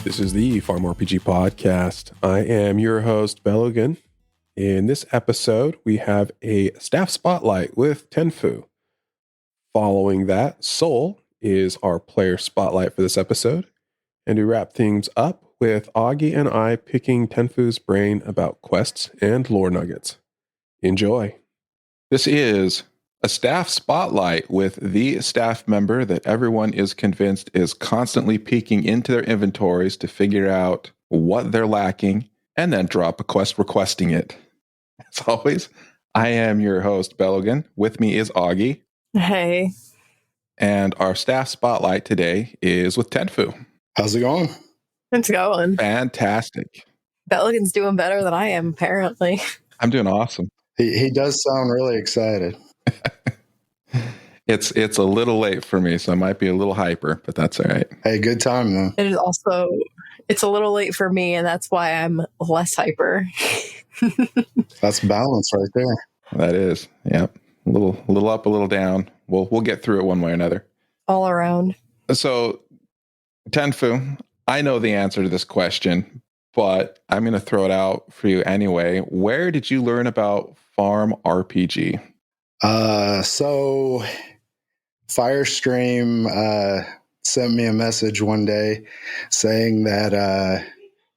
This is the Farm RPG Podcast. I am your host, Bhelogan. In this episode, we have a staff spotlight with Tenfoo. Following that, Soul is our player spotlight for this episode. And we wrap things up with Auggie and I picking Tenfoo's brain about quests and lore nuggets. Enjoy. This is a staff spotlight with the staff member that everyone is convinced is constantly peeking into their inventories to figure out what they're lacking and then drop a quest requesting it. As always, I am your host, Bhelogan. With me is Auggie. Hey. And our staff spotlight today is with Tenfoo. How's it going? It's going. Fantastic. Bhelogan's doing better than I am, apparently. I'm doing awesome. He does sound really excited. It's a little late for me, so I might be a little hyper, but that's all right. Hey, good time though. It is also, it's a little late for me, and that's why I'm less hyper. That's balance right there. That is, yep. A little up, a little down. We'll get through it one way or another. All around. So, Tenfoo, I know the answer to this question, but I'm going to throw it out for you anyway. Where did you learn about Farm RPG? So Firestream sent me a message one day saying that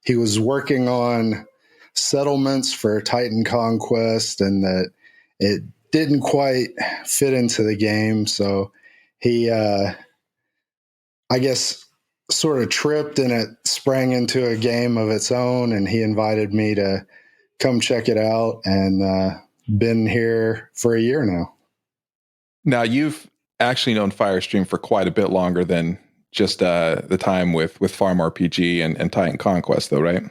he was working on settlements for Titan Conquest and that it didn't quite fit into the game. So he, I guess, sort of tripped and it sprang into a game of its own, and he invited me to come check it out, and been here for a year now. Now, you've actually known Firestream for quite a bit longer than just the time with Farm RPG and Titan Conquest, though, right?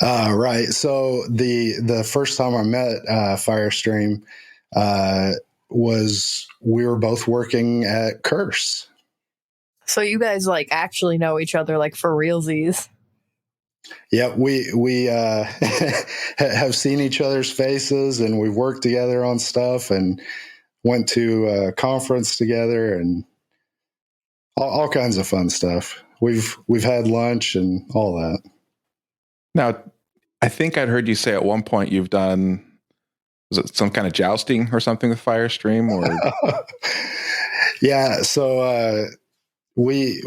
Right. So the first time I met Firestream was we were both working at Curse. So you guys actually know each other for realsies. Yeah, we have seen each other's faces, and we've worked together on stuff and went to a conference together and all kinds of fun stuff. We've had lunch and all that. Now, I think I'd heard you say at one point you've done, was it some kind of jousting or something with Firestream? Or yeah, so we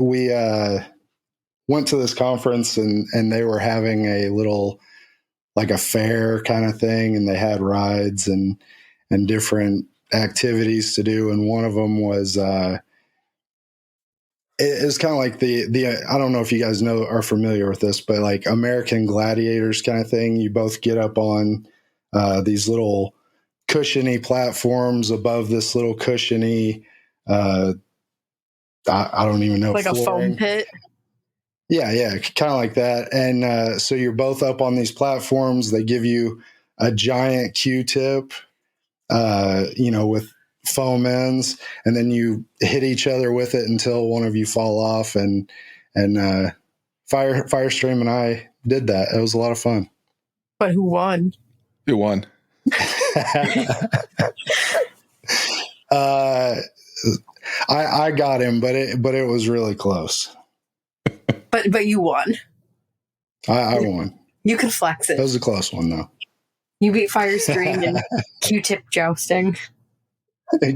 went to this conference and they were having a little a fair kind of thing, and they had rides and different activities to do, and one of them was it's kind of like the I don't know if you guys are familiar with this, but American Gladiators kind of thing. You both get up on these little cushiony platforms above this little cushiony I don't even know, like flooring. A foam pit. Yeah, kind of like that. And so you're both up on these platforms. They give you a giant Q-tip, with foam ends, and then you hit each other with it until one of you fall off. And Firestream and I did that. It was a lot of fun. But who won? Who won? I got him, but it was really close. But you won. I won. You can flex it. That was a close one, though. You beat Firestream in Q-tip jousting.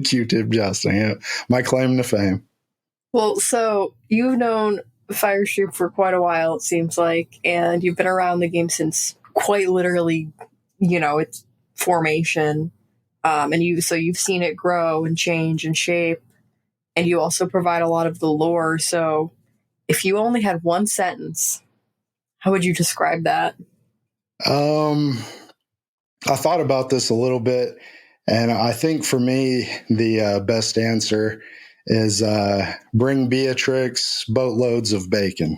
Q-tip jousting, yeah. My claim to fame. Well, so you've known Firestream for quite a while, it seems like, and you've been around the game since quite literally, its formation. And you've seen it grow and change and shape, and you also provide a lot of the lore. So if you only had one sentence, how would you describe that? I thought about this a little bit, and I think for me, the best answer is bring Beatrix boatloads of bacon.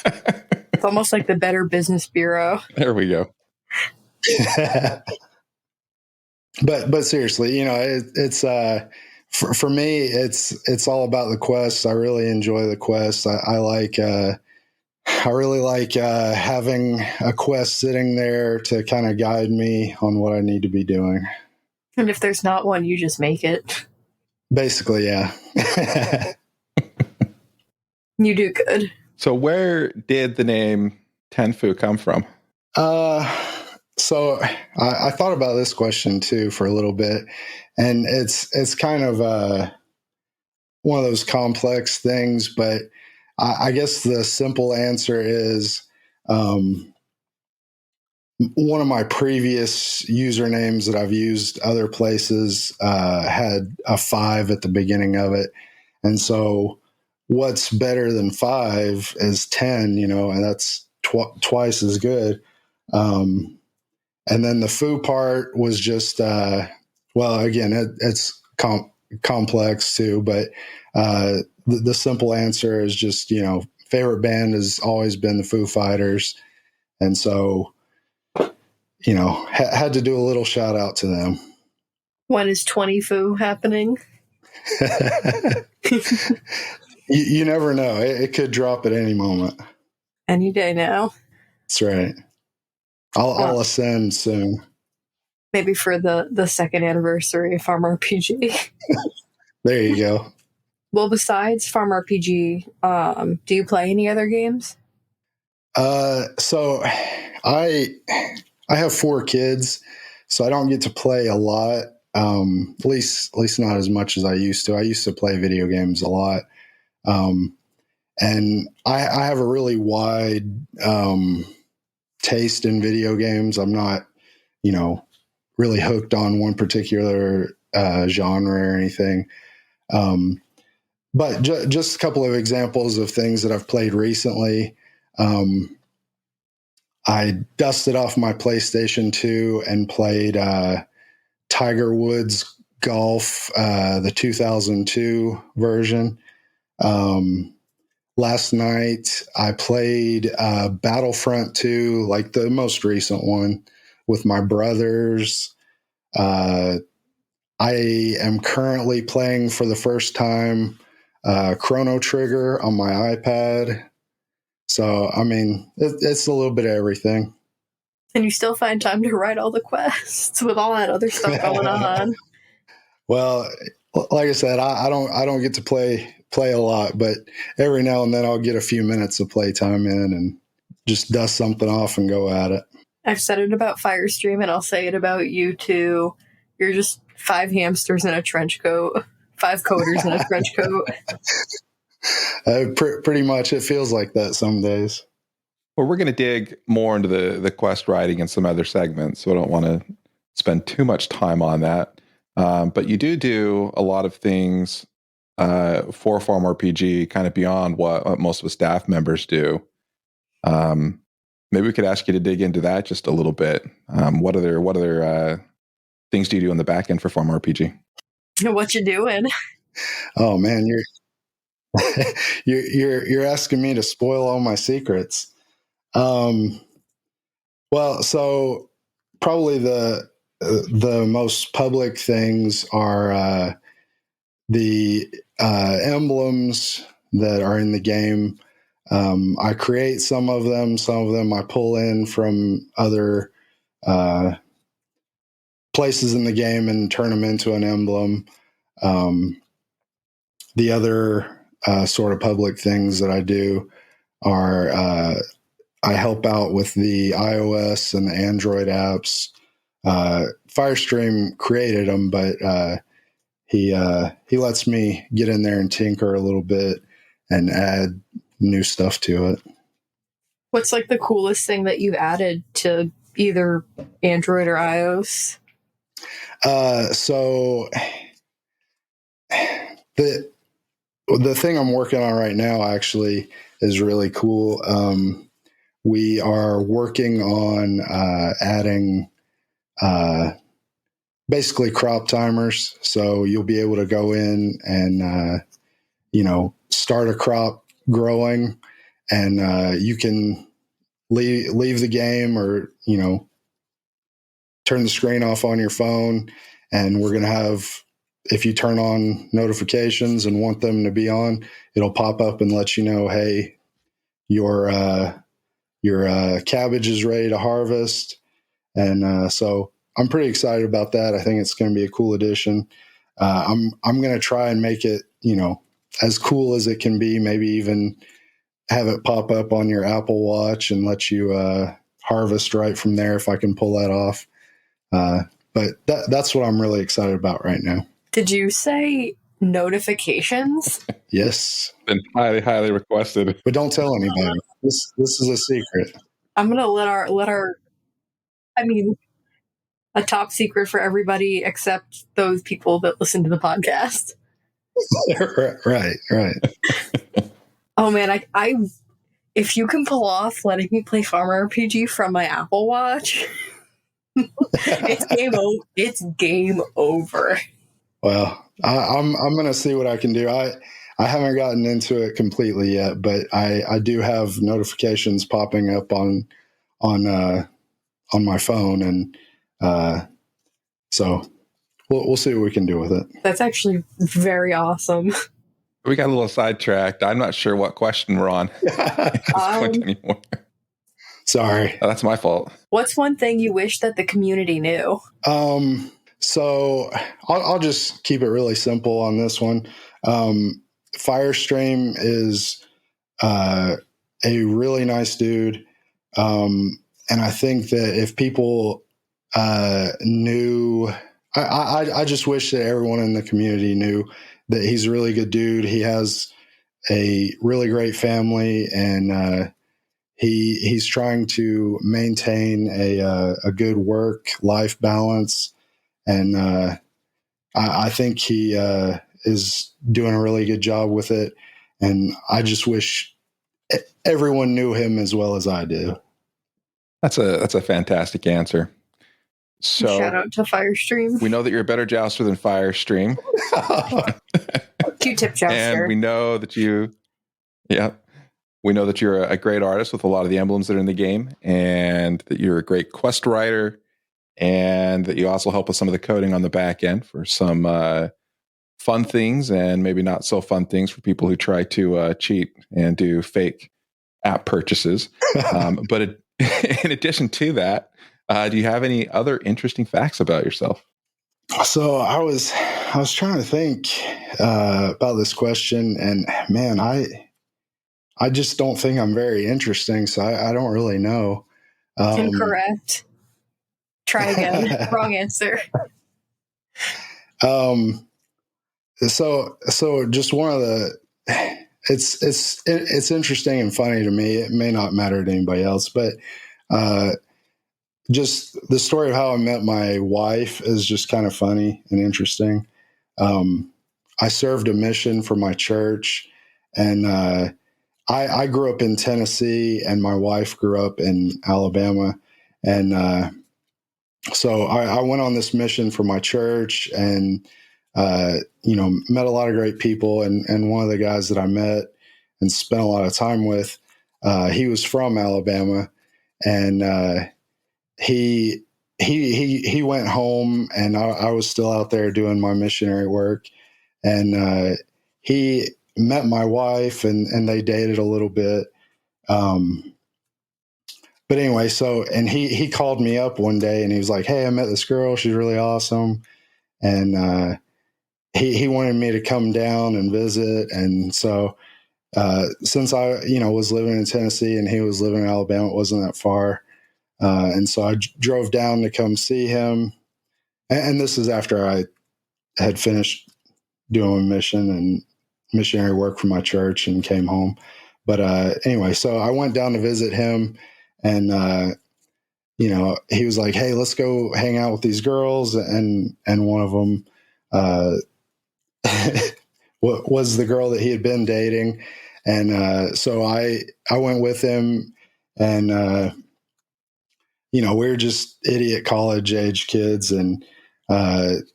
It's almost like the Better Business Bureau. There we go. But seriously, it's for me, it's all about the quest. I really enjoy the quest. I really like having a quest sitting there to kind of guide me on what I need to be doing. And if there's not one, you just make it. Basically, yeah. You do good. So where did the name Tenfoo come from? So I thought about this question too for a little bit, and it's kind of one of those complex things, but I guess the simple answer is one of my previous usernames that I've used other places had a 5 at the beginning of it. And so what's better than 5 is 10, and that's twice as good. And then the foo part was just, well, again, it's complex too, but the simple answer is just, favorite band has always been the Foo Fighters. And so, had to do a little shout out to them. When is 20 Foo happening? You never know. It could drop at any moment. Any day now. That's right. I'll ascend soon. Maybe for the second anniversary of Farm RPG. There you go. Well, besides Farm RPG, do you play any other games? So I have 4 kids, so I don't get to play a lot. At least not as much as I used to. I used to play video games a lot. And I have a really wide taste in video games. I'm not, really hooked on one particular genre or anything. But just a couple of examples of things that I've played recently. I dusted off my PlayStation 2 and played Tiger Woods Golf, the 2002 version. Last night, I played Battlefront 2, like the most recent one, with my brothers. I am currently playing for the first time Chrono Trigger on my iPad. So, I mean, it's a little bit of everything. And you still find time to write all the quests with all that other stuff going on. Well, like I said, I don't get to play a lot, but every now and then I'll get a few minutes of playtime in and just dust something off and go at it. I've said it about Firestream, and I'll say it about you too. You're just 5 hamsters in a trench coat, 5 coders in a trench coat. Pretty much, it feels like that some days. Well, we're going to dig more into the quest writing and some other segments, so I don't want to spend too much time on that. But you do a lot of things for Farm RPG, kind of beyond what most of the staff members do. Maybe we could ask you to dig into that just a little bit. What other things do you do in the back end for Farm RPG? What you doing? Oh man, you're asking me to spoil all my secrets. Well, so probably the most public things are the emblems that are in the game. I create some of them I pull in from other places in the game and turn them into an emblem. The other sort of public things that I do are I help out with the iOS and the Android apps. Firestream created them, but he lets me get in there and tinker a little bit and add new stuff to it. What's like the coolest thing that you've added to either Android or iOS? So the thing I'm working on right now actually is really cool. We are working on adding basically crop timers. So you'll be able to go in and start a crop growing, and you can leave the game or turn the screen off on your phone, and we're going to have, if you turn on notifications and want them to be on, it'll pop up and let you know, hey, your cabbage is ready to harvest. And so I'm pretty excited about that. I think it's going to be a cool addition. I'm going to try and make it, as cool as it can be, maybe even have it pop up on your Apple Watch and let you harvest right from there if I can pull that off. But that's what I'm really excited about right now. Did you say notifications? Yes. Been highly, highly requested. But don't tell anybody. This is a secret. I'm gonna let our I mean, a top secret for everybody except those people that listen to the podcast. Right. Oh man, I if you can pull off letting me play Farm RPG from my Apple Watch, it's game over. Well, I'm going to see what I can do. I haven't gotten into it completely yet, but I do have notifications popping up on my phone, and so we'll see what we can do with it. That's actually very awesome. We got a little sidetracked. I'm not sure what question we're on at this point anymore. Sorry. That's my fault. What's one thing you wish that the community knew? So I'll just keep it really simple on this one. Firestream is a really nice dude. And I think that if people knew, I just wish that everyone in the community knew that he's a really good dude. He has a really great family, and he's trying to maintain a good work-life balance. And I think he is doing a really good job with it. And I just wish everyone knew him as well as I do. That's a fantastic answer. So shout out to Firestream. We know that you're a better jouster than Firestream. Q-tip jouster. And we know that you're a great artist with a lot of the emblems that are in the game, and that you're a great quest writer, and that you also help with some of the coding on the back end for some fun things and maybe not so fun things for people who try to cheat and do fake app purchases. But in addition to that, do you have any other interesting facts about yourself? So I was trying to think about this question, and man, I just don't think I'm very interesting, so I don't really know. Incorrect. Try again. Wrong answer. So just one of the, it's interesting and funny to me. It may not matter to anybody else, but just the story of how I met my wife is just kind of funny and interesting. I served a mission for my church, and I grew up in Tennessee, and my wife grew up in Alabama. And so I went on this mission for my church, and met a lot of great people. And one of the guys that I met and spent a lot of time with, he was from Alabama, and he went home, and I was still out there doing my missionary work. And he met my wife, and they dated a little bit. But anyway, and he called me up one day, and he was like, "Hey, I met this girl. She's really awesome." And he wanted me to come down and visit. And so since I was living in Tennessee and he was living in Alabama, it wasn't that far. And so I drove down to come see him. And this is after I had finished doing a mission and missionary work for my church and came home. But anyway, so I went down to visit him, and he was like, "Hey, let's go hang out with these girls." And one of them was the girl that he had been dating. And so I went with him, and we were just idiot college age kids. And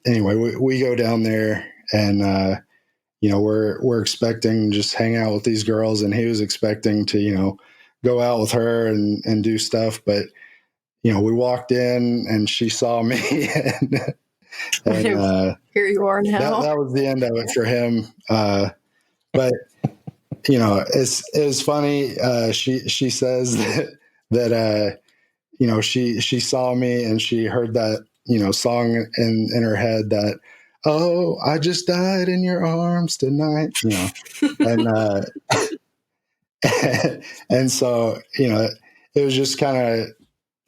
anyway, we go down there, and we're expecting just hang out with these girls, and he was expecting to go out with her and do stuff. But we walked in, and she saw me, and here you are now. That was the end of it for him. But it was funny. She says that she saw me, and she heard that song in her head, that, "Oh, I just died in your arms tonight," and And so, it was just kind of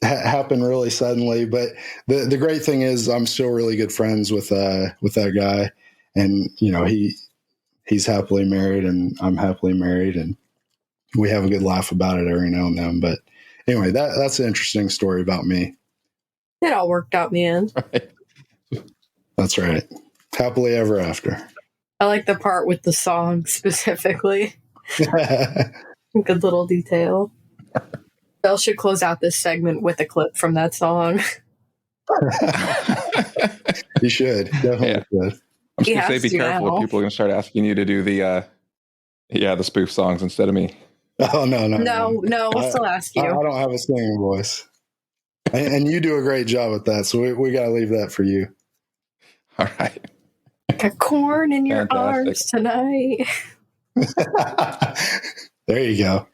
happened really suddenly. But the great thing is I'm still really good friends with that guy. And, he's happily married and I'm happily married. And we have a good laugh about it every now and then. But anyway, that's an interesting story about me. It all worked out in the end. Right. That's right. Happily ever after. I like the part with the song specifically. Good little detail. Belle should close out this segment with a clip from that song. You should. Definitely should. I'm just going to say, be careful if people are going to start asking you to do the spoof songs instead of me. Oh, no. No, we'll still ask you. I don't have a singing voice. And you do a great job at that, so we got to leave that for you. All right. Got corn in your arms tonight. There you go.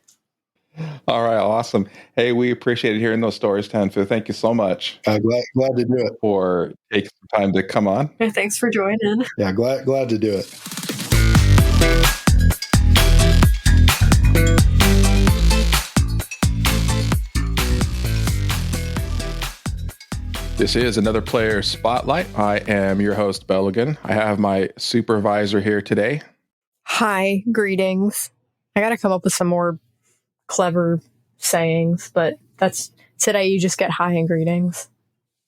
All right, awesome. Hey, we appreciated hearing those stories, Tenfoo. Thank you so much. Glad to do it. For taking some time to come on. Yeah, thanks for joining. Yeah, glad to do it. This is another player spotlight. I am your host, Bhelogan. I have my supervisor here today. Hi, greetings. I got to come up with some more clever sayings, but that's today. You just get hi and greetings.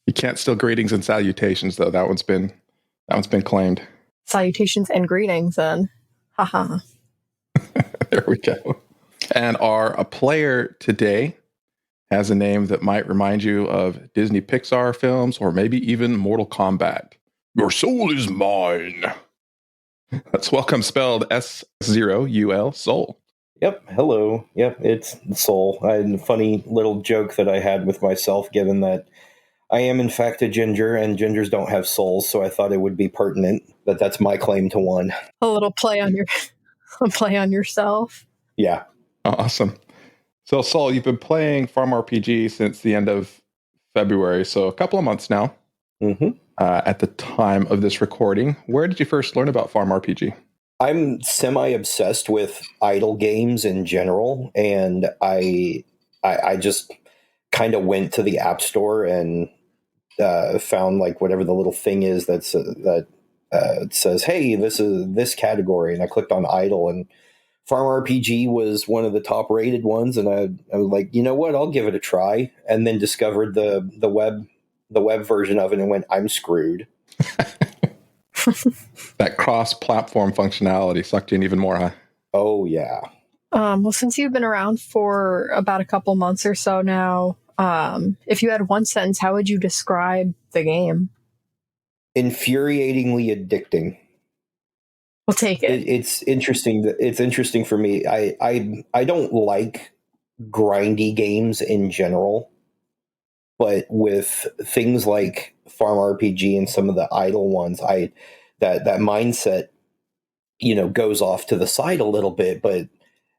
You can't steal greetings and salutations, though. That one's been claimed. Salutations and greetings, then. Haha. There we go. And our player today has a name that might remind you of Disney Pixar films or maybe even Mortal Kombat. Your soul is mine. Let's welcome spelled S0UL, Soul. Yep, hello. Yep, it's Soul. I had a funny little joke that I had with myself, given that I am in fact a ginger and gingers don't have souls, so I thought it would be pertinent that that's my claim to one. A little play on yourself. Yeah. Awesome. So, Saul, you've been playing Farm RPG since the end of February, so a couple of months now. Mm-hmm. At the time of this recording, where did you first learn about Farm RPG? I'm semi-obsessed with idle games in general, and I just kind of went to the App Store and found like whatever the little thing is that says, "Hey, this is this category," and I clicked on idle, and Farm RPG was one of the top rated ones, and I was like, you know what, I'll give it a try, and then discovered the web version of it and went, I'm screwed. That cross-platform functionality sucked you in even more, huh? Oh, yeah. Well, since you've been around for about a couple months or so now, if you had one sentence, how would you describe the game? Infuriatingly addicting. We'll take it. It's interesting. It's interesting for me. I don't like grindy games in general, but with things like Farm RPG and some of the idle ones, that mindset, goes off to the side a little bit. But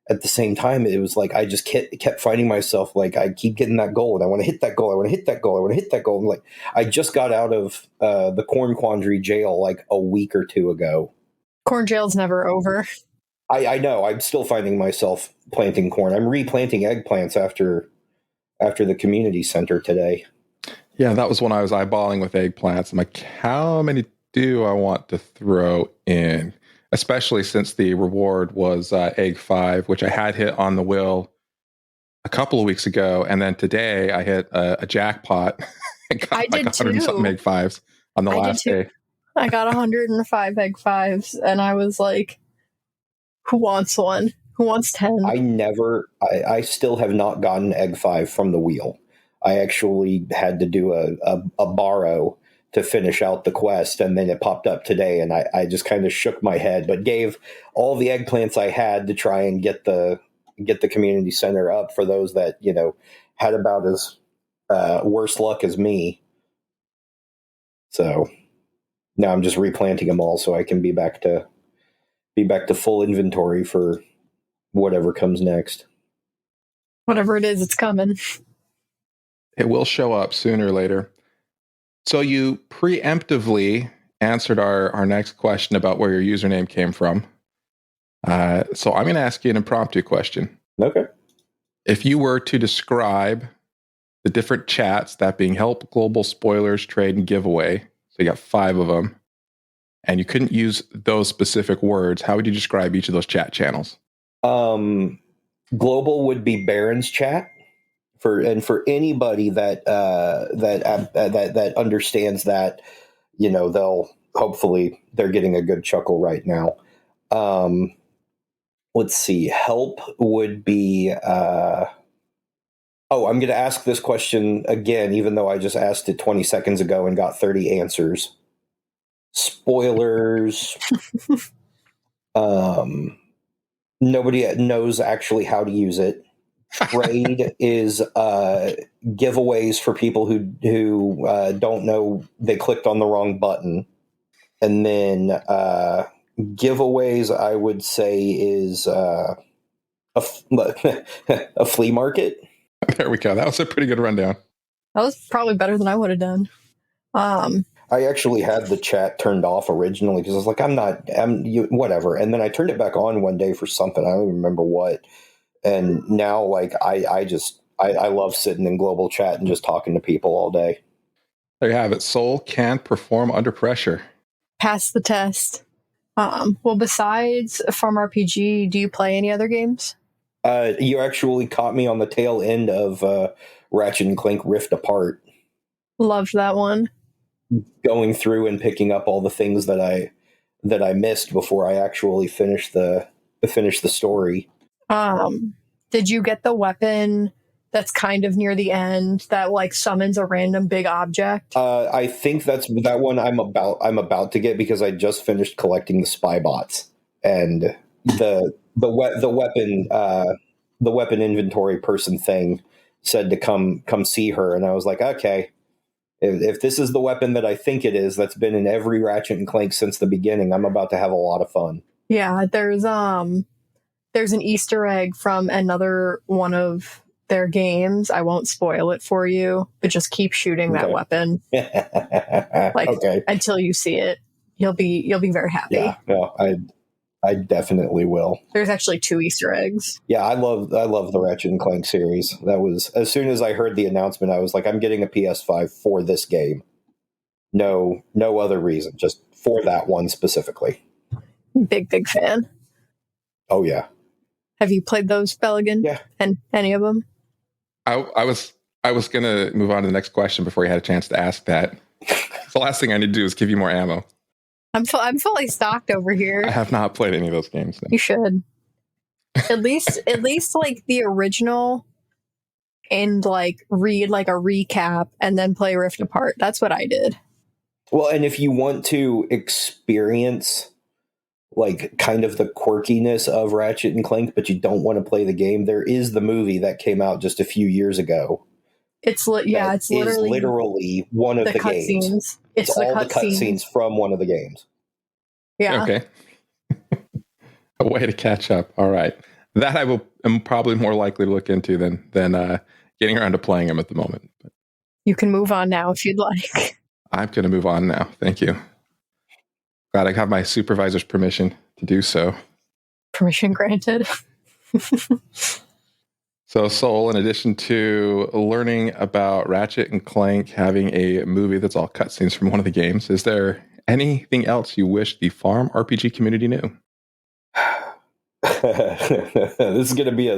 at the same time, it was like I just kept finding myself like I keep getting that goal, and I want to hit that goal. I want to hit that goal. I want to hit that goal. I'm like, I just got out of the Corn Quandary jail like a week or two ago. Corn jail's never over. I know. I'm still finding myself planting corn. I'm replanting eggplants after the community center today. Yeah, that was when I was eyeballing with eggplants. I'm like, how many do I want to throw in? Especially since the reward was egg 5, which I had hit on the wheel a couple of weeks ago. And then today I hit a jackpot and got I did 100 and something egg 5s on the last day. I got 105 egg 5s, and I was like, who wants one? Who wants 10? I still have not gotten egg 5 from the wheel. I actually had to do a borrow to finish out the quest, and then it popped up today, and I just kind of shook my head, but gave all the eggplants I had to try and get the community center up for those that, had about as worse luck as me. So now I'm just replanting them all so I can be back to full inventory for whatever comes next. Whatever it is, it's coming. It will show up sooner or later. So you preemptively answered our next question about where your username came from. So I'm going to ask you an impromptu question. Okay. If you were to describe the different chats, that being help, global, spoilers, trade, and giveaway, so you got 5 of them, and you couldn't use those specific words, how would you describe each of those chat channels? Global would be Baron's chat. For anybody that understands that, they'll hopefully they're getting a good chuckle right now. Let's see. Help would be. I'm going to ask this question again, even though I just asked it 20 seconds ago and got 30 answers. Spoilers. Nobody knows actually how to use it. Trade is giveaways for people who don't know they clicked on the wrong button. And then giveaways, I would say, is a flea market. There we go. That was a pretty good rundown. That was probably better than I would have done. I actually had the chat turned off originally because I was like, whatever. And then I turned it back on one day for something. I don't even remember what. And now, like, I love sitting in global chat and just talking to people all day. There you have it. Soul can perform under pressure. Pass the test. Well, besides Farm RPG, do you play any other games? You actually caught me on the tail end of Ratchet and Clank Rift Apart. Loved that one. Going through and picking up all the things that I missed before I actually finished the story. Did you get the weapon that's kind of near the end that like summons a random big object? I think that's that one I'm about to get because I just finished collecting the spy bots and the weapon inventory person thing said to come see her, and I was like, okay, if this is the weapon that I think it is, that's been in every Ratchet and Clank since the beginning, I'm about to have a lot of fun. Yeah, there's an Easter egg from another one of their games. I won't spoil it for you, but just keep shooting that weapon until you see it. You'll be very happy. Yeah, no, I definitely will. There's actually 2 Easter eggs. Yeah, I love the Ratchet and Clank series. That was, as soon as I heard the announcement, I was like, I'm getting a PS5 for this game. No other reason, just for that one specifically. Big fan. Oh yeah. Have you played those, Bhelogan? Yeah. And any of them? I was going to move on to the next question before you had a chance to ask that. The last thing I need to do is give you more ammo. I'm fully stocked over here. I have not played any of those games. No. You should. At least like the original, and like read like a recap and then play Rift Apart. That's what I did. Well, and if you want to experience like kind of the quirkiness of Ratchet and Clank, but you don't want to play the game, there is the movie that came out just a few years ago. It's literally one of the games. Scenes. It's all the cutscenes from one of the games. Yeah. Okay. A way to catch up. All right. That am probably more likely to look into than getting around to playing them at the moment. But you can move on now if you'd like. I'm going to move on now. Thank you. Glad I have my supervisor's permission to do so. Permission granted. So, Soul, in addition to learning about Ratchet and Clank having a movie that's all cutscenes from one of the games, is there anything else you wish the Farm RPG community knew? This is going to be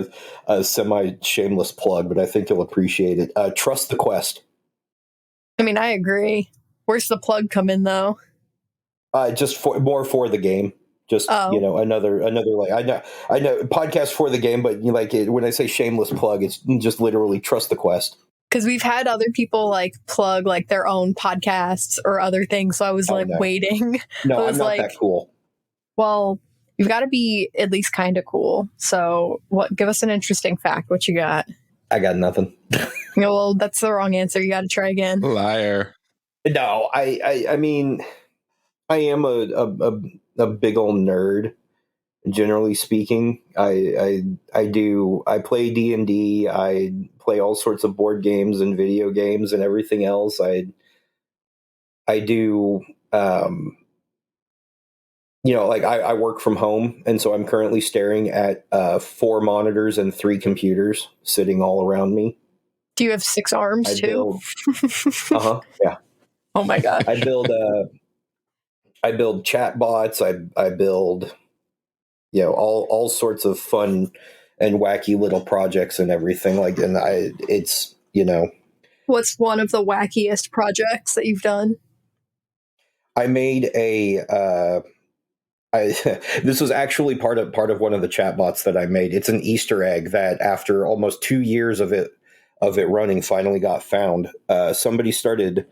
a semi-shameless plug, but I think you'll appreciate it. Trust the quest. I mean, I agree. Where's the plug come in, though? Just more for the game. Just another like I know podcast for the game, but when I say shameless plug, it's just literally trust the quest. Because we've had other people like plug like their own podcasts or other things, so I was waiting. No, I'm not that cool. Well, you've got to be at least kind of cool. So, give us an interesting fact. What you got? I got nothing. Well, that's the wrong answer. You got to try again. Liar. No, I mean, I am a big old nerd. Generally speaking, I play D&D. I play all sorts of board games and video games and everything else. I do like I work from home, and so I'm currently staring at 4 monitors and 3 computers sitting all around me. Do you have 6 arms too? Yeah. Oh my god. I build chat bots. I build, all sorts of fun and wacky little projects and everything. It's. What's one of the wackiest projects that you've done? I made this was actually part of one of the chatbots that I made. It's an Easter egg that after almost 2 years of it running finally got found. Somebody started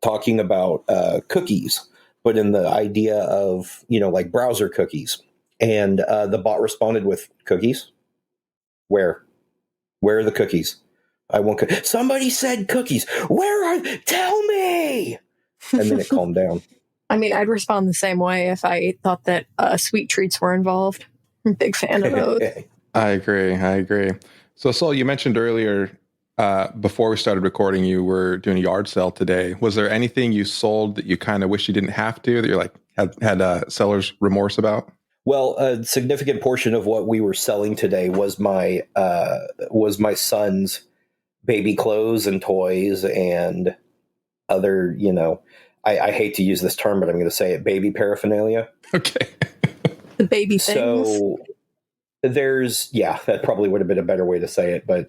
talking about cookies, but in the idea of, like browser cookies. And the bot responded with cookies. Where are the cookies? I want somebody said cookies. Where are? Tell me. And then it calmed down. I mean, I'd respond the same way if I thought that sweet treats were involved. I'm a big fan of those. I agree. So, Sol, you mentioned earlier, before we started recording, you were doing a yard sale today. Was there anything you sold that you kind of wish you didn't have to, that you're like, had seller's remorse about? Well, a significant portion of what we were selling today was my son's baby clothes and toys and other, I hate to use this term, but I'm going to say it, baby paraphernalia. Okay. The baby things. So that probably would have been a better way to say it, but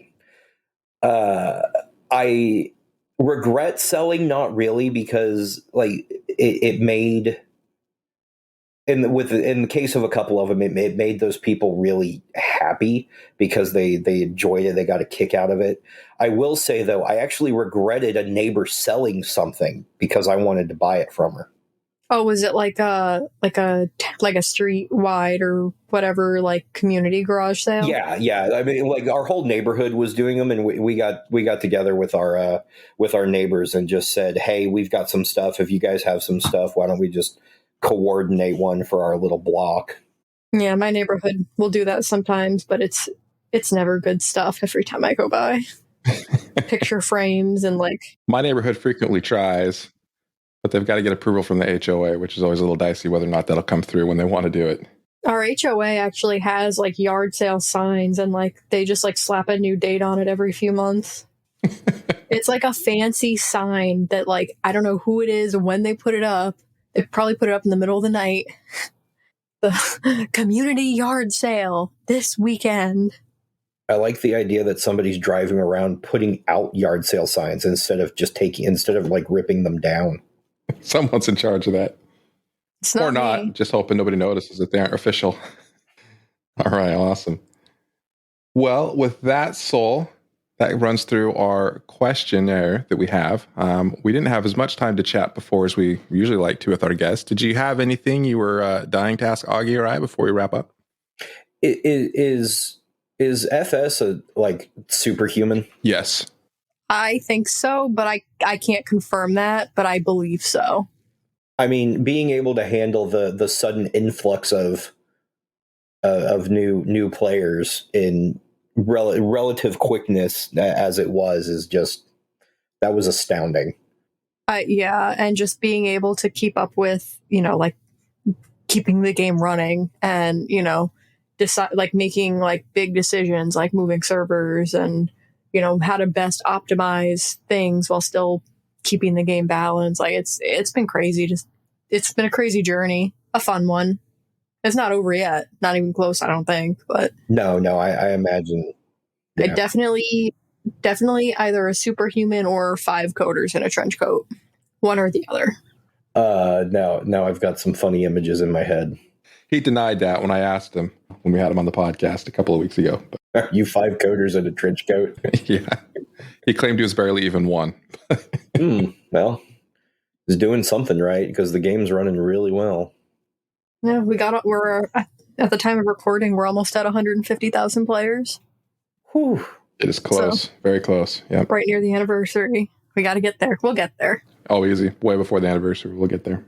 I regret selling, not really, because it made, in the case of a couple of them, it made those people really happy because they enjoyed it. They got a kick out of it. I will say, though, I actually regretted a neighbor selling something because I wanted to buy it from her. Oh, was it like a street wide or whatever, like community garage sale? Yeah. I mean, like our whole neighborhood was doing them, and we got together with our neighbors and just said, hey, we've got some stuff. If you guys have some stuff, why don't we just coordinate one for our little block? Yeah, my neighborhood will do that sometimes, but it's never good stuff every time I go by. Picture frames and my neighborhood frequently tries, but they've got to get approval from the HOA, which is always a little dicey whether or not that'll come through when they want to do it. Our HOA actually has yard sale signs, and they just slap a new date on it every few months. It's like a fancy sign that I don't know who it is and when they put it up. They probably put it up in the middle of the night. The community yard sale this weekend. I like the idea that somebody's driving around putting out yard sale signs instead of ripping them down. Someone's in charge of that. It's not or not, me. Just hoping nobody notices that they aren't official. All right, awesome. Well, with that, Sol, that runs through our questionnaire that we have. We didn't have as much time to chat before as we usually like to with our guests. Did you have anything you were dying to ask Augie or I before we wrap up? Is FS superhuman? Yes. I think so, but I can't confirm that, but I believe so. I mean, being able to handle the sudden influx of new players in relative quickness as it was that was astounding. Yeah, and just being able to keep up with, keeping the game running and, decide making big decisions like moving servers and, how to best optimize things while still keeping the game balanced. It's been crazy. It's been a crazy journey, a fun one. It's not over yet. Not even close, I don't think. But no, I imagine. Yeah. I definitely either a superhuman or 5 coders in a trench coat. One or the other. Now I've got some funny images in my head. He denied that when I asked him when we had him on the podcast a couple of weeks ago. You 5 coders in a trench coat? Yeah. He claimed he was barely even one. Well, he's doing something right because the game's running really well. Yeah, we're at the time of recording, we're almost at 150,000 players. Whew. It is close. So, very close. Yeah. Right near the anniversary. We got to get there. We'll get there. Oh, easy. Way before the anniversary. We'll get there.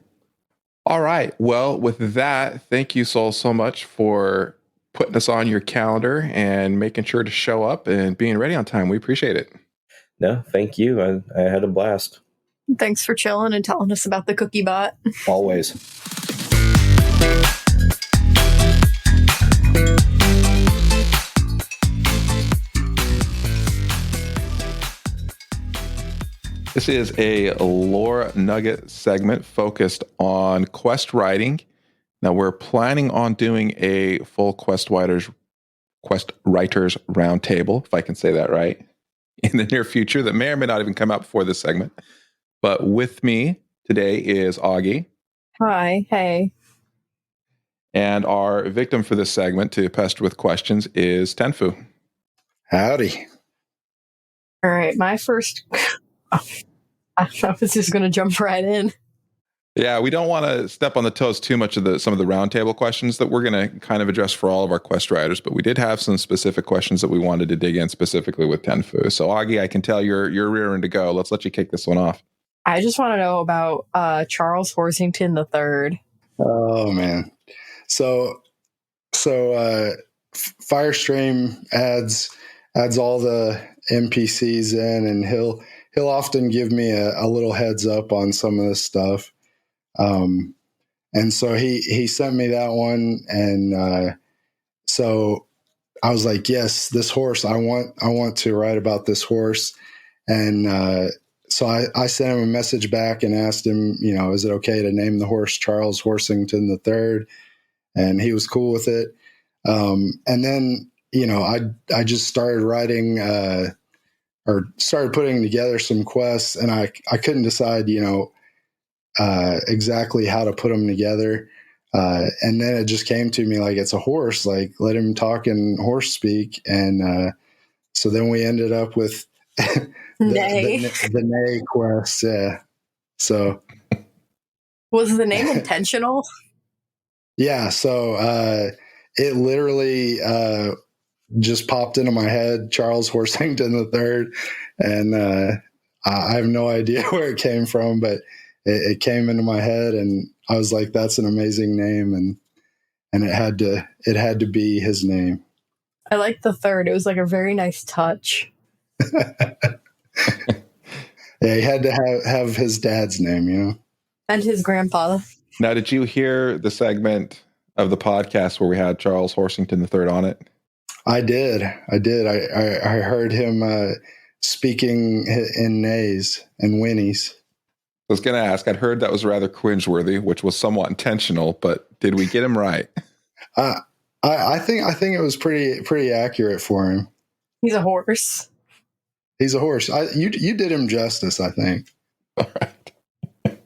All right. Well, with that, thank you, Sol, so much for putting us on your calendar and making sure to show up and being ready on time. We appreciate it. No, thank you. I had a blast. Thanks for chilling and telling us about the cookie bot. Always. This is a lore nugget segment focused on quest writing. Now we're planning on doing a full quest writers roundtable, if I can say that right, in the near future. That may or may not even come out before this segment. But with me today is Auggie. Hi, hey. And our victim for this segment to pester with questions is Tenfoo. Howdy. All right, my first. I was just going to jump right in. Yeah, we don't want to step on the toes too much of some of the roundtable questions that we're going to kind of address for all of our quest writers, but we did have some specific questions that we wanted to dig in specifically with Tenfoo. So Auggie, I can tell you're rearing to go. Let's let you kick this one off. I just want to know about Charles Horsington III. Oh man. So Firestream adds all the NPCs in, and he'll often give me a little heads up on some of this stuff. And so he sent me that one, and so I was like, yes, this horse, I want to write about this horse. And so I sent him a message back and asked him, is it okay to name the horse Charles Horsington III? And he was cool with it. And then, I just started writing, or started putting together some quests, and I couldn't decide, exactly how to put them together. And then it just came to me like, it's a horse, like let him talk in horse speak. And so then we ended up with the Nay quest. Yeah. So Was the name intentional? yeah. So it literally just popped into my head, Charles Horsington III. And I have no idea where it came from, but it came into my head, and I was like, that's an amazing name. And it had to be his name. I like the third. It was like a very nice touch. Yeah, he had to have his dad's name, And his grandpa. Now, did you hear the segment of the podcast where we had Charles Horsington III on it? I did. I heard him speaking in nays and whinnies. I was going to ask, I'd heard that was rather cringeworthy, which was somewhat intentional, but did we get him right? I think it was pretty accurate for him. He's a horse. He's a horse. You did him justice, I think. All right.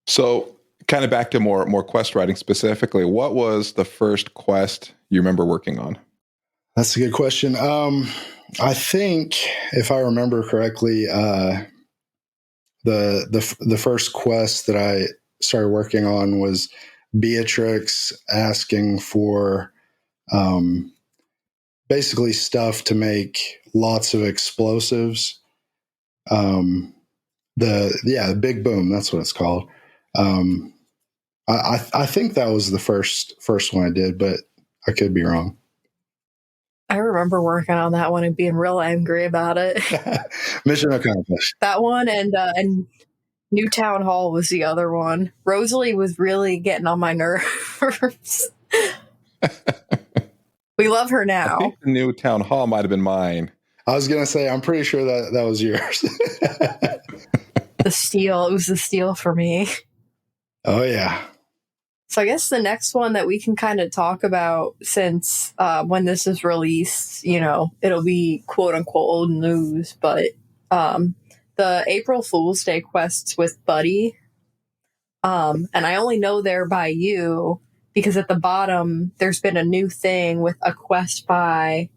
So, kind of back to more quest writing specifically. What was the first quest you remember working on? That's a good question. I think, if I remember correctly, the first quest that I started working on was Beatrix asking for basically stuff to make lots of explosives. The Big Boom, that's what it's called. I think that was the first one I did, but I could be wrong. I remember working on that one and being real angry about it. Mission accomplished. That one and New Town Hall was the other one. Rosalie was really getting on my nerves. We love her now. I think the New Town Hall might have been mine. I was going to say, I'm pretty sure that was yours. The steal. It was the steal for me. Oh, yeah. So I guess the next one that we can kind of talk about, since when this is released, it'll be quote unquote old news, but the April Fool's Day quests with Buddy. And I only know they're by you because at the bottom, there's been a new thing with a quest by,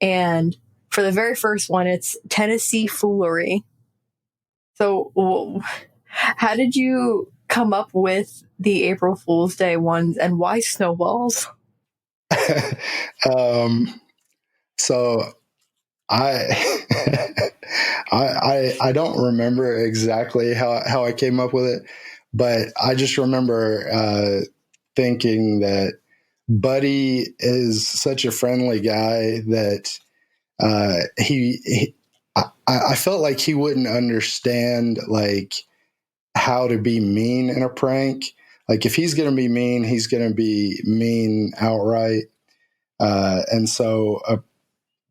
and for the very first one, it's Tennessee Foolery. So how did you come up with the April Fool's Day ones, and why snowballs? So I I don't remember exactly how I came up with it, but I just remember thinking that Buddy is such a friendly guy that I felt like he wouldn't understand like how to be mean in a prank. like if he's going to be mean, he's going to be mean outright. And so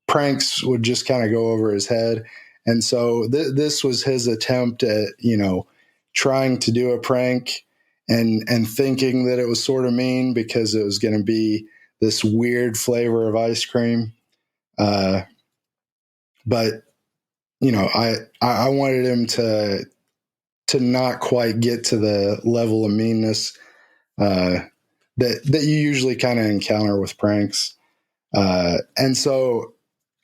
pranks would just kind of go over his head. And so this was his attempt at, trying to do a prank and thinking that it was sort of mean because it was going to be this weird flavor of ice cream. But, I wanted him to not quite get to the level of meanness that you usually kind of encounter with pranks. And so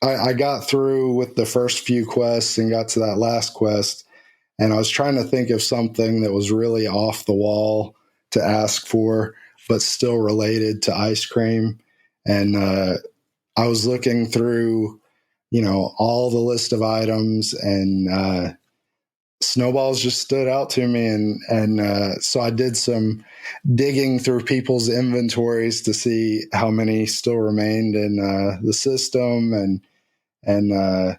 I got through with the first few quests and got to that last quest, and I was trying to think of something that was really off the wall to ask for, but still related to ice cream. And I was looking through, all the list of items, and snowballs just stood out to me. And so I did some digging through people's inventories to see how many still remained in the system. And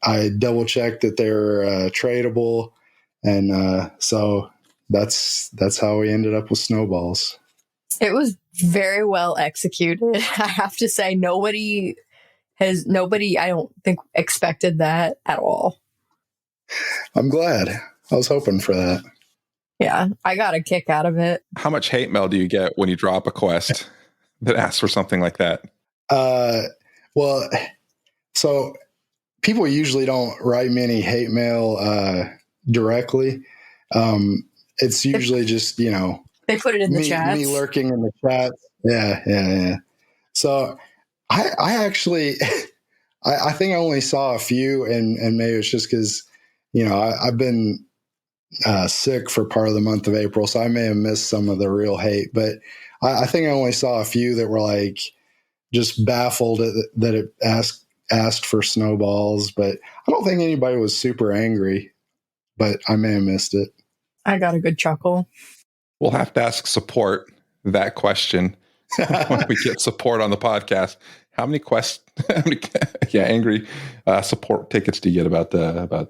I double checked that they were tradable. And so that's how we ended up with snowballs. It was very well executed. I have to say, nobody, I don't think, expected that at all. I'm glad. I was hoping for that. Yeah, I got a kick out of it. How much hate mail do you get when you drop a quest that asks for something like that? Well, so people usually don't write me any hate mail directly. It's usually just, they put it in the chat. Me lurking in the chat. Yeah. So I actually, I think I only saw a few, and maybe it's just because, I've been sick for part of the month of April, so I may have missed some of the real hate. But I think I only saw a few that were like just baffled that it asked for snowballs. But I don't think anybody was super angry. But I may have missed it. I got a good chuckle. We'll have to ask support that question when we get support on the podcast. How many angry support tickets do you get about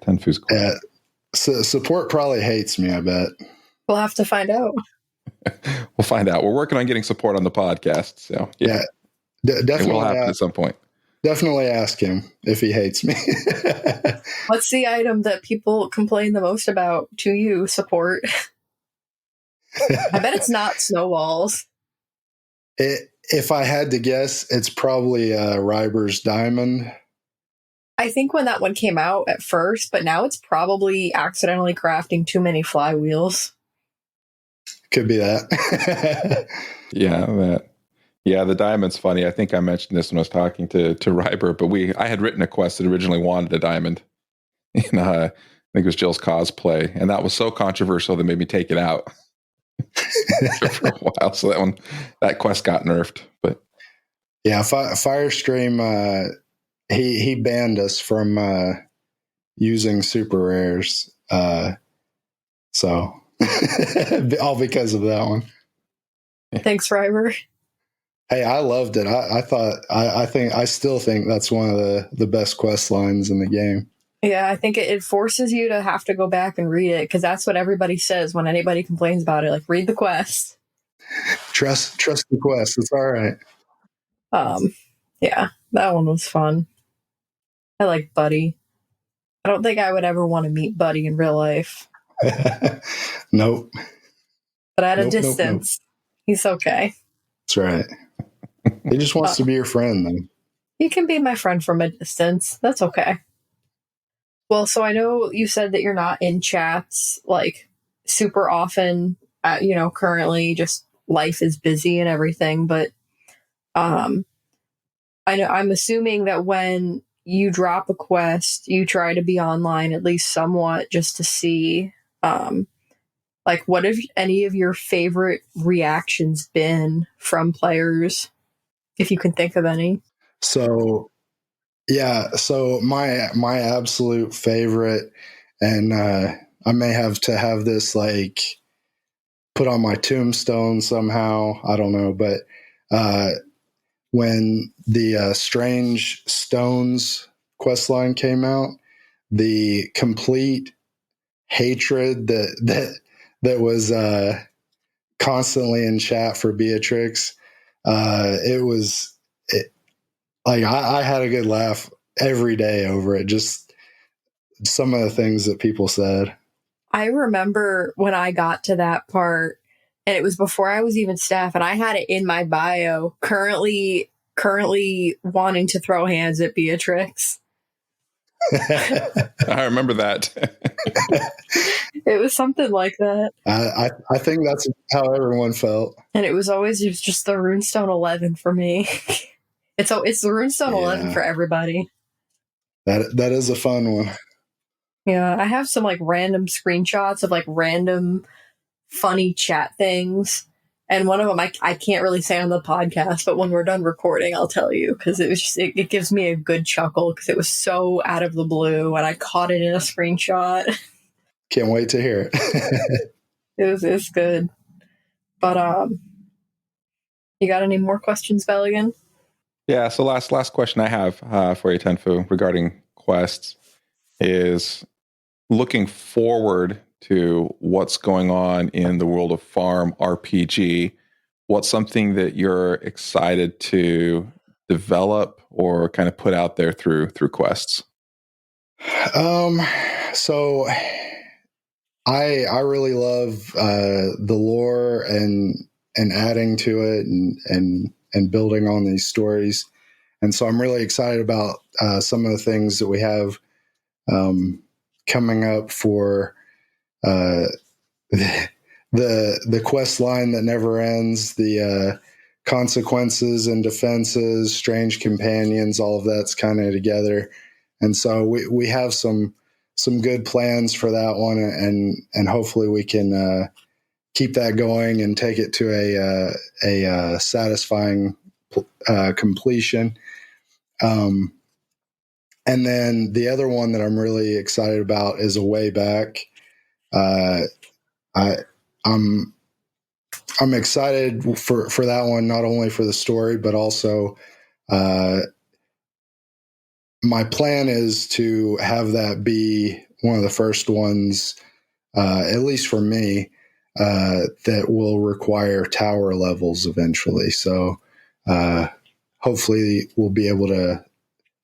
Tenfoo's quest? So support probably hates me, I bet. We'll have to find out. We'll find out. We're working on getting support on the podcast. So yeah. Definitely. We'll have to at some point. Definitely ask him if he hates me. What's the item that people complain the most about to you, support? I bet it's not snowballs. If I had to guess, it's probably Ryber's Diamond. I think when that one came out at first, but now it's probably accidentally crafting too many flywheels. Could be that. Yeah, the diamond's funny. I think I mentioned this when I was talking to Ryber, but I had written a quest that originally wanted a diamond. And I think it was Jill's cosplay, and that was so controversial that made me take it out for a while. So that quest got nerfed. But yeah, Firestream, he banned us from using super rares. So all because of that one. Thanks, Ryber. Hey, I loved it. I still think that's one of the best quest lines in the game. Yeah, I think it forces you to have to go back and read it, because that's what everybody says when anybody complains about it. Like, read the quest. Trust the quest. It's all right. Yeah, that one was fun. I like Buddy. I don't think I would ever want to meet Buddy in real life. Nope. But at a distance, he's okay. That's right. He just wants to be your friend, though. He can be my friend from a distance. That's okay. Well, so I know you said that you're not in chats like super often. Currently, just life is busy and everything. But I know I'm assuming that when you drop a quest, you try to be online at least somewhat, just to see what have any of your favorite reactions been from players, if you can think of any. So my absolute favorite, and I may have to have this like put on my tombstone somehow, I don't know, but when the Strange Stones questline came out, the complete hatred that that was constantly in chat for Beatrix. I had a good laugh every day over it. Just some of the things that people said. I remember when I got to that part, and it was before I was even staff, and I had it in my bio, currently wanting to throw hands at Beatrix. I remember that. It was something like that. I think that's how everyone felt. And it was just the Runestone 11 for me. It's the Runestone 11 for everybody. That is a fun one. Yeah, I have some like random screenshots of like random funny chat things. And one of them I can't really say on the podcast, but when we're done recording, I'll tell you, because it was just, it gives me a good chuckle because it was so out of the blue and I caught it in a screenshot. Can't wait to hear it. It's good. But you got any more questions, Bhelogan? Yeah. So last question I have for you, Tenfoo, regarding quests is looking forward to what's going on in the world of farm RPG. What's something that you're excited to develop or kind of put out there through quests? So I really love the lore and adding to it and building on these stories. And so I'm really excited about some of the things that we have coming up for the quest line that never ends, the consequences and defenses, strange companions, all of that's kind of together. And so we have some good plans for that one, and hopefully we can keep that going and take it to a satisfying completion. And then the other one that I'm really excited about is A Way Back. I'm excited for that one, not only for the story, but also my plan is to have that be one of the first ones, at least for me, that will require tower levels eventually. So hopefully we'll be able to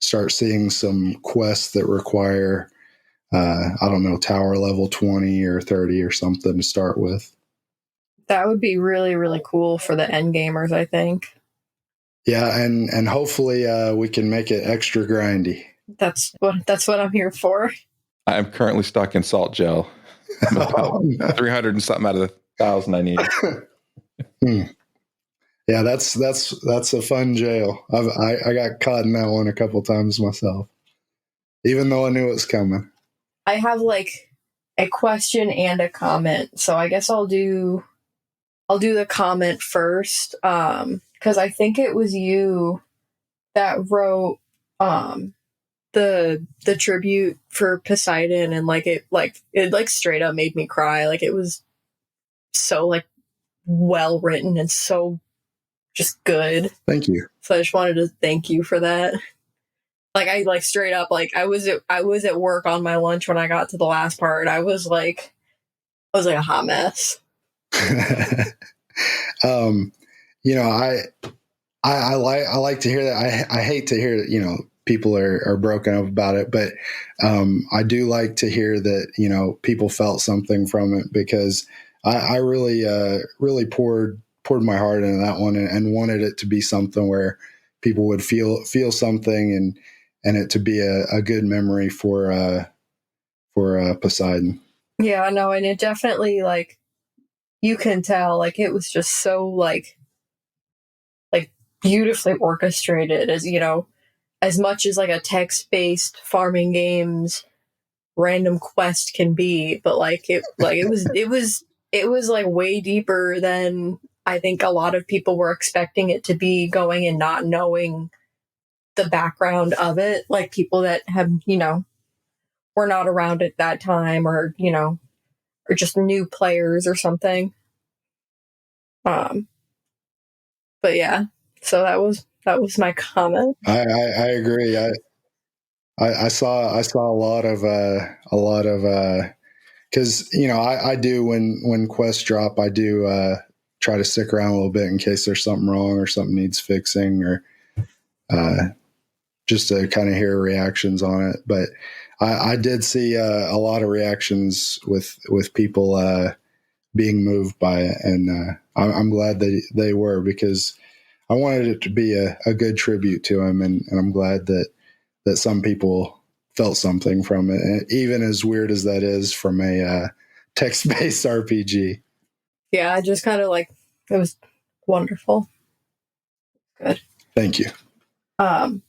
start seeing some quests that require, tower level 20 or 30 or something to start with. That would be really, really cool for the end gamers, I think. Yeah, and hopefully we can make it extra grindy. That's what I'm here for. I'm currently stuck in salt gel. I'm about 300 and something out of the 1,000 I need. Yeah, that's a fun jail. I got caught in that one a couple times myself, even though I knew it was coming. I have like a question and a comment, so I guess I'll do the comment first, because I think it was you that wrote the tribute for Poseidon, and it straight up made me cry. Like, it was so like well written and so just good. Thank you. So I just wanted to thank you for that. Like, I straight up, like, I was at work on my lunch when I got to the last part. I was like a hot mess. I like to hear that. I hate to hear that, people are broken up about it, but I do like to hear that, people felt something from it, because I really poured my heart into that one and wanted it to be something where people would feel something and it to be a good memory for Poseidon. Yeah, I know, and it definitely, like, you can tell, like, it was just so like beautifully orchestrated, as much as like a text-based farming games random quest can be, but it was like way deeper than I think a lot of people were expecting it to be, going and not knowing the background of it, like people that have, were not around at that time, or or just new players or something. But yeah, so that was my comment. I agree. I saw a lot of because I do when quests drop, I do try to stick around a little bit in case there's something wrong or something needs fixing, or just to kind of hear reactions on it. But I did see a lot of reactions with people being moved by it, and I'm glad they were, because I wanted it to be a good tribute to him, and I'm glad that some people felt something from it, and even as weird as that is from a text-based RPG. Yeah, I just kind of it was wonderful. Good. Thank you. And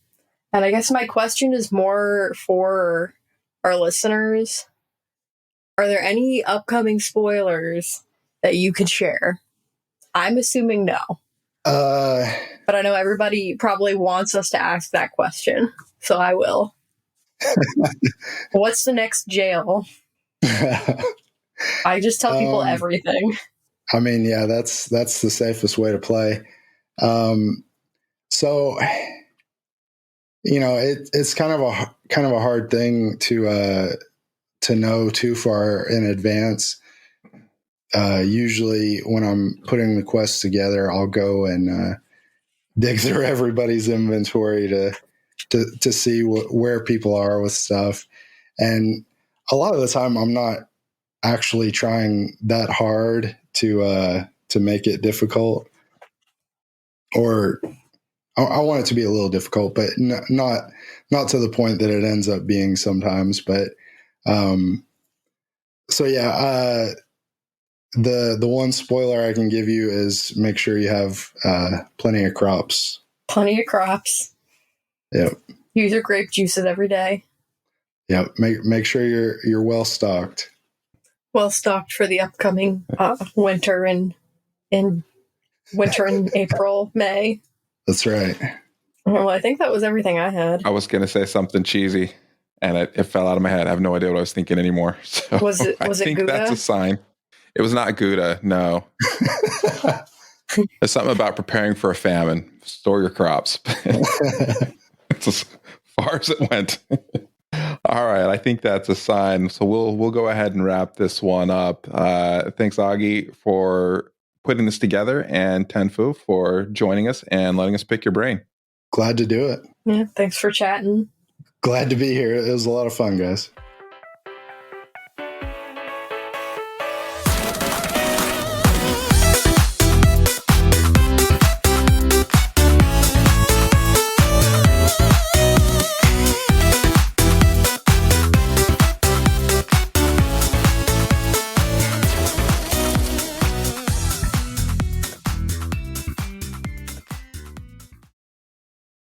I guess my question is more for our listeners. Are there any upcoming spoilers that you could share? I'm assuming no. But I know everybody probably wants us to ask that question, so I will. What's the next jail? I just tell people everything. I mean, yeah, that's the safest way to play. So, it's kind of a hard thing to know too far in advance. Usually, when I'm putting the quests together, I'll go and dig through everybody's inventory to see where people are with stuff, and a lot of the time, I'm not actually trying that hard to make it difficult, or I want it to be a little difficult, but not to the point that it ends up being sometimes. But so yeah, the one spoiler I can give you is make sure you have plenty of crops. Plenty of crops. Yep. Use your grape juices every day. Yep. Make sure you're well stocked. Well stocked for the upcoming winter in April, May. That's right. Well, I think that was everything I had. I was going to say something cheesy, and it fell out of my head. I have no idea what I was thinking anymore. So Was it I think Gouda? that's a sign. It was not Gouda, no. There's something about preparing for a famine. Store your crops. It's as far as it went. All right, I think that's a sign. So we'll go ahead and wrap this one up. Thanks, Auggie, for putting this together, and Tenfoo for joining us and letting us pick your brain. Glad to do it. Yeah, thanks for chatting. Glad to be here. It was a lot of fun, guys.